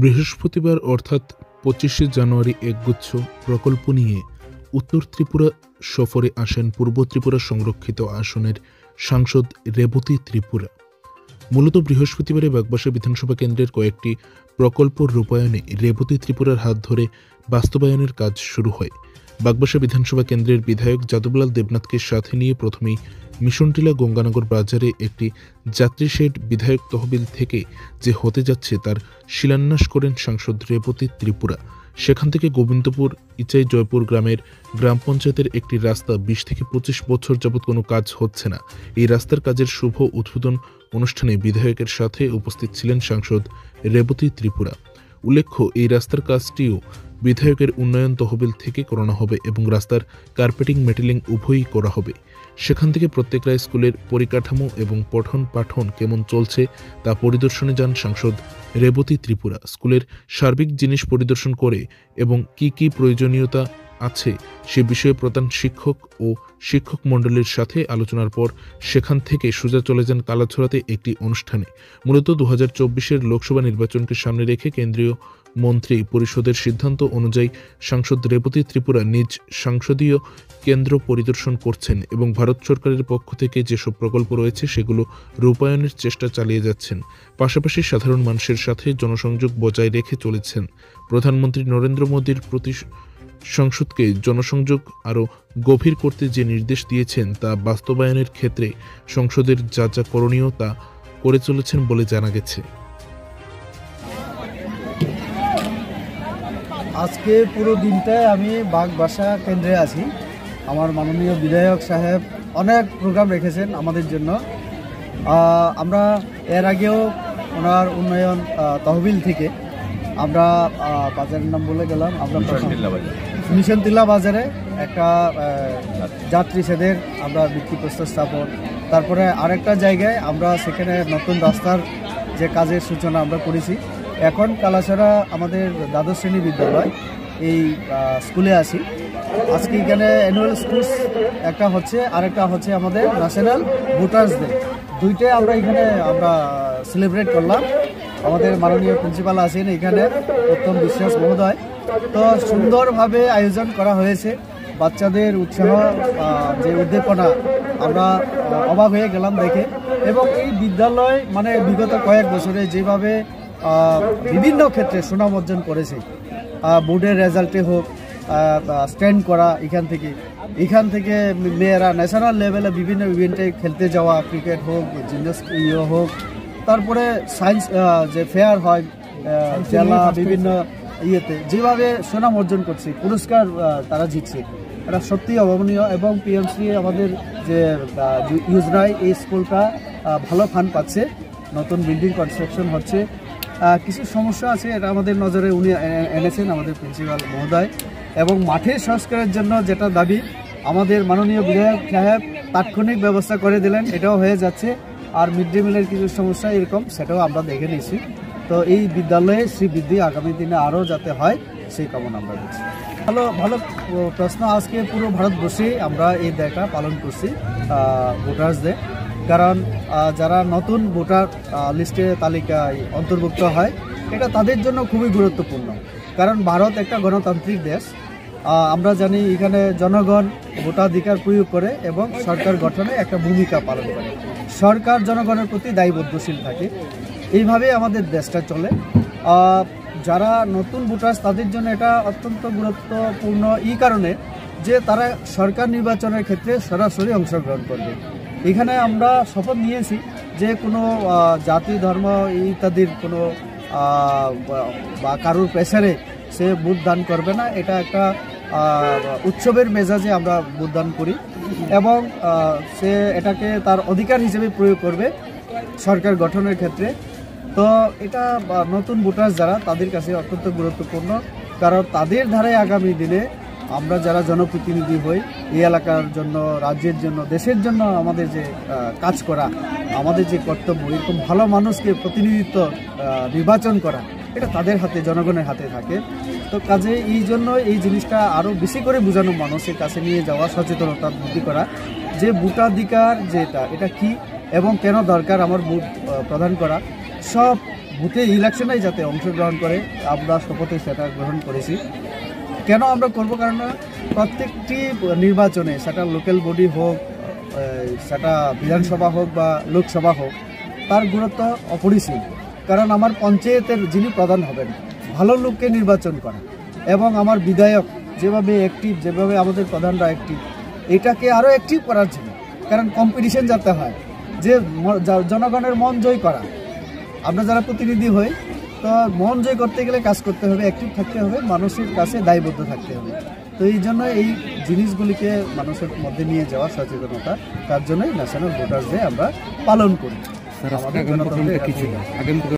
বৃহস্পতিবার অর্থাৎ ২৫শে জানুয়ারি একগুচ্ছ প্রকল্প নিয়ে উত্তর ত্রিপুরা সফরে আসেন পূর্ব ত্রিপুরা সংরক্ষিত আসনের সাংসদ রেবতী ত্রিপুরা। মূলত বৃহস্পতিবারে বাগবাসা বিধানসভা কেন্দ্রের কয়েকটি প্রকল্প রূপায়ণে রেবতী ত্রিপুরার হাত ধরে বাস্তবায়নের কাজ শুরু হয়। বাগবাসা বিধানসভা কেন্দ্রের বিধায়ক যাদবলাল দেবনাথকে সাথে নিয়ে প্রথমেই মিশনটিলা গঙ্গানগর বাজারে একটি যাত্রী শেড বিধায়ক তহবিল থেকে যে হতে যাচ্ছে তার শিলান্যাস করেন সাংসদ রেবতী ত্রিপুরা। সেখান থেকে গোবিন্দপুর ইচাই জয়পুর গ্রামের গ্রাম পঞ্চায়েতের একটি রাস্তা ২০ থেকে ২৫ বছর যাবৎ কোনো কাজ হচ্ছে না। এই রাস্তার কাজের শুভ উদ্বোধন অনুষ্ঠানে বিধায়কের সাথে উপস্থিত ছিলেন সাংসদ রেবতী ত্রিপুরা। উল্লেখ্য, এই রাস্তার কাজটিও বিধায়কের উন্নয়ন তহবিল থেকে করানো হবে এবং রাস্তার কার্পেটিং মেটেলিং উভয়ই করা হবে। সেখান থেকে প্রত্যেকটা স্কুলের পরিকাঠামো এবং পঠন পাঠন কেমন চলছে তা পরিদর্শনে যান সাংসদ রেবতী ত্রিপুরা। স্কুলের সার্বিক জিনিস পরিদর্শন করে এবং কি কি প্রয়োজনীয়তা আছে সে বিষয়ে প্রধান শিক্ষক ও শিক্ষক মণ্ডলীর সাথে আলোচনার পর সেখান থেকে সোজা চলে যান কালাছড়াতে একটি অনুষ্ঠানে। মূলত ২০২৪-এর লোকসভা নির্বাচনকে সামনে রেখে কেন্দ্রীয় মন্ত্রী পরিষদের সিদ্ধান্ত অনুযায়ী সাংসদ রেবতী ত্রিপুরা নিজ সংসদীয় কেন্দ্র পরিদর্শন করছেন এবং ভারত সরকারের পক্ষ থেকে যেসব প্রকল্প রয়েছে সেগুলো রূপায়ণের চেষ্টা চালিয়ে যাচ্ছেন। পাশাপাশি সাধারণ মানুষের সাথে জনসংযোগ বজায় রেখে চলেছেন। প্রধানমন্ত্রী নরেন্দ্র মোদীর প্রতি সংসদকে জনসংযোগ আরও গভীর করতে যে নির্দেশ দিয়েছেন তা বাস্তবায়নের ক্ষেত্রে সংসদের যা যা করণীয় তা করে চলেছেন বলে জানা গেছে। আজকে পুরো দিনটায় আমি বাগবাসা কেন্দ্রে আছি। আমার মাননীয় বিধায়ক সাহেব অনেক প্রোগ্রাম রেখেছেন আমাদের জন্য। আমরা এর আগেও ওনার উন্নয়ন তহবিল থেকে আমরা বাজারের নাম বলে গেলাম, আমরা মিশনটিলা বাজারে একটা যাত্রী সেদের আমরা ভিত্তি প্রস্তর স্থাপন, তারপরে আরেকটা জায়গায় আমরা সেখানে নতুন রাস্তার যে কাজের সূচনা আমরা করেছি। এখন কালাছড়া আমাদের দ্বাদশ শ্রেণী বিদ্যালয় এই স্কুলে আছি। আজকে এখানে অ্যানুয়াল স্কুলস একটা হচ্ছে, আরেকটা হচ্ছে আমাদের ন্যাশনাল ভোটার্স ডে। দুইটাই আমরা এখানে সেলিব্রেট করলাম। আমাদের মাননীয় প্রিন্সিপাল আছেন এখানে, উত্তম বিশ্বাস মহোদয়। তো সুন্দরভাবে আয়োজন করা হয়েছে। বাচ্চাদের উৎসাহ, যে উদ্দীপনা, আমরা অবাক হয়ে গেলাম দেখে। এবং এই বিদ্যালয় মানে বিগত কয়েক বছরে যেভাবে বিভিন্ন ক্ষেত্রে সুনাম অর্জন করেছে, বোর্ডের রেজাল্টে হোক, স্ট্যান্ড করা, এখান থেকে মেয়েরা ন্যাশনাল লেভেলে বিভিন্ন ইভেন্টে খেলতে যাওয়া, ক্রিকেট হোক, জিমন্যাস্টিক হোক, তারপরে সায়েন্স যে ফেয়ার হয় জেলা বিভিন্ন ইয়েতে যেভাবে সুনাম অর্জন করছে, পুরস্কার তারা জিতছে, এটা সত্যি অভাবনীয়। এবং পিএমসি আমাদের যে ইউজরাই এই স্কুলটা ভালো ফান্ড পাচ্ছে, নতুন বিল্ডিং কনস্ট্রাকশন হচ্ছে। কিছু সমস্যা আছে, এটা আমাদের নজরে উনি এনেছেন আমাদের প্রিন্সিপাল মহোদয়। এবং মাঠের সংস্কারের জন্য যেটা দাবি, আমাদের মাননীয় বিধায়ক সাহেব তাৎক্ষণিক ব্যবস্থা করে দিলেন, এটাও হয়ে যাচ্ছে। আর মিড ডে মিলের কিছু সমস্যা এরকম, সেটাও আমরা দেখে নিয়েছি। তো এই বিদ্যালয়ে শ্রীবৃদ্ধি আগামী দিনে আরও যাতে হয় সেই কামনা আমরা করছি। ভালো প্রশ্ন। আজকে পুরো ভারতবর্ষে আমরা এই ডেটা পালন করছি, ভোটার্স ডে। কারণ যারা নতুন ভোটার লিস্টে তালিকায় অন্তর্ভুক্ত হয়, এটা তাদের জন্য খুবই গুরুত্বপূর্ণ। কারণ ভারত একটা গণতান্ত্রিক দেশ। আমরা জানি এখানে জনগণ ভোটাধিকার প্রয়োগ করে এবং সরকার গঠনে একটা ভূমিকা পালন করে। সরকার জনগণের প্রতি দায়বদ্ধশীল থাকে। এইভাবে আমাদের দেশটা চলে। যারা নতুন ভোটার্স তাদের জন্য এটা অত্যন্ত গুরুত্বপূর্ণ এই কারণে যে তারা সরকার নির্বাচনের ক্ষেত্রে সরাসরি অংশগ্রহণ করবে। এখানে আমরা শপথ নিয়েছি যে কোনো জাতি, ধর্ম ইত্যাদির কোনো বা কারোর প্রেসারে সে ভোট দান করবে না। এটা একটা উৎসবের মেজাজে আমরা ভোট দান করি এবং সে এটাকে তার অধিকার হিসেবে প্রয়োগ করবে সরকার গঠনের ক্ষেত্রে। তো এটা নতুন ভোটার যারা, তাদের কাছে অত্যন্ত গুরুত্বপূর্ণ। কারণ তাদের ধারায় আগামী দিনে আমরা যারা জনপ্রতিনিধি হই, এই এলাকার জন্য, রাজ্যের জন্য, দেশের জন্য আমাদের যে কাজ করা, আমাদের যে কর্তব্য, এরকম ভালো মানুষকে প্রতিনিধিত্ব নির্বাচন করা, এটা তাদের হাতে, জনগণের হাতে থাকে। তো কাজে এই জন্য এই জিনিসটা আরও বেশি করে বোঝানো, মানুষের কাছে নিয়ে যাওয়া, সচেতনতা বৃদ্ধি করা যে ভোটাধিকার যেটা, এটা কি এবং কেন দরকার আমার ভোট প্রদান করা। সব বুথে ইলেকশনে যাতে অংশগ্রহণ করে আমরা শপথে সেটা গ্রহণ করেছি। কেন আমরা করব? কারণ প্রত্যেকটি নির্বাচনে, সেটা লোকাল বডি হোক, সেটা বিধানসভা হোক বা লোকসভা হোক, তার গুরুত্ব অপরিসীম। কারণ আমার পঞ্চায়েতের যিনি প্রধান হবেন, ভালো লোককে নির্বাচন করা, এবং আমার বিধায়ক যেভাবে অ্যাক্টিভ, যেভাবে আমাদের প্রধানরা অ্যাক্টিভ, এটাকে আরও অ্যাক্টিভ করার জন্য। কারণ কম্পিটিশন যাতে হয়, যে জনগণের মন জয় করা। আমরা যারা প্রতিনিধি হই, তো মন জয় করতে গেলে কাজ করতে হবে, অ্যাক্টিভ থাকতে হবে, মানুষের কাছে দায়বদ্ধ থাকতে হবে। তো এই জন্য এই জিনিসগুলিকে মানুষের মধ্যে নিয়ে যাওয়া সচেতনতা, তার জন্যই ন্যাশনাল ভোটার্স ডে আমরা পালন করি। আমাদের গণতন্ত্রের